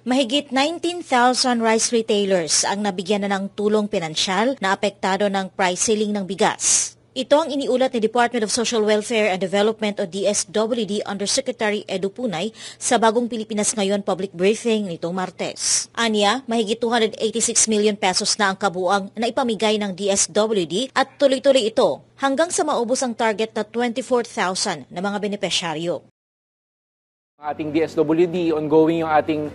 Mahigit 19,000 rice retailers ang nabigyan na ng tulong pinansyal na apektado ng price ceiling ng bigas. Ito ang iniulat ni Department of Social Welfare and Development o DSWD Undersecretary Edu Punay sa Bagong Pilipinas Ngayon public briefing nitong Martes. Anya, mahigit 286 million pesos na ang kabuang na ipamigay ng DSWD at tuloy-tuloy ito hanggang sa maubos ang target na 24,000 na mga benepisyaryo. Ating DSWD, ongoing yung ating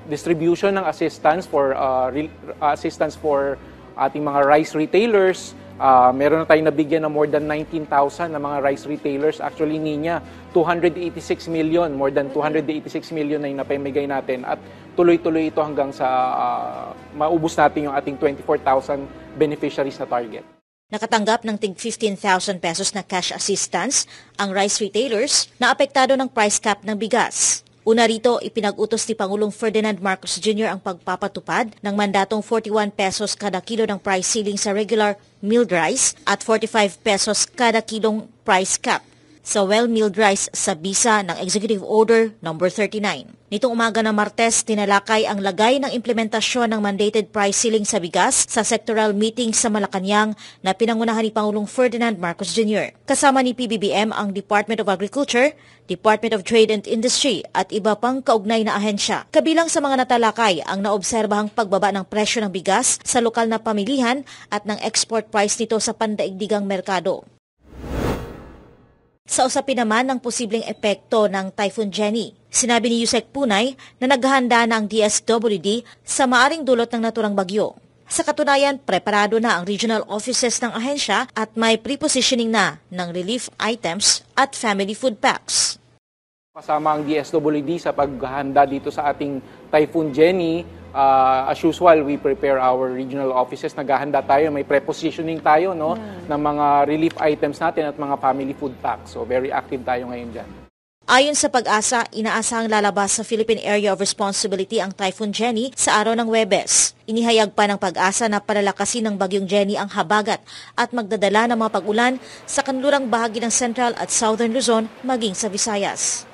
distribution ng assistance for ating mga rice retailers. Meron na tayong nabigyan ng more than 19,000 na mga rice retailers. Actually, niya 286 million, more than 286 million na yung napamigay natin at tuloy-tuloy ito hanggang sa maubos natin yung ating 24,000 beneficiaries na target. Nakatanggap ng tig 15,000 pesos na cash assistance ang rice retailers na apektado ng price cap ng bigas. Una rito, ipinag-utos ni Pangulong Ferdinand Marcos Jr. ang pagpapatupad ng mandatong 41 pesos kada kilo ng price ceiling sa regular milled rice at 45 pesos kada kilong price cap sa well-milled rice sa bisa ng Executive Order No. 39. Nitong umaga ng Martes, tinalakay ang lagay ng implementasyon ng mandated price ceiling sa bigas sa sectoral meeting sa Malacanang na pinangunahan ni Pangulong Ferdinand Marcos Jr. Kasama ni PBBM ang Department of Agriculture, Department of Trade and Industry at iba pang kaugnay na ahensya. Kabilang sa mga natalakay ang naobserbahang pagbaba ng presyo ng bigas sa lokal na pamilihan at ng export price nito sa pandaigdigang merkado. Sa usapin naman ng posibleng epekto ng Typhoon Jenny, sinabi ni Yusek Punay na naghahanda na ang DSWD sa maaring dulot ng naturang bagyo. Sa katunayan, preparado na ang regional offices ng ahensya at may pre-positioning na ng relief items at family food packs. Kasama ang DSWD sa paghahanda dito sa ating Typhoon Jenny. As usual, we prepare our regional offices. Naghahanda tayo, may prepositioning tayo ng mga relief items natin at mga family food packs. So very active tayo ngayon dyan. Ayon sa Pag-asa, inaasahang lalabas sa Philippine Area of Responsibility ang Typhoon Jenny sa araw ng Huwebes. Inihayag pa ng Pag-asa na palalakasin ng bagyong Jenny ang habagat at magdadala ng mga pag-ulan sa kanlurang bahagi ng Central at Southern Luzon maging sa Visayas.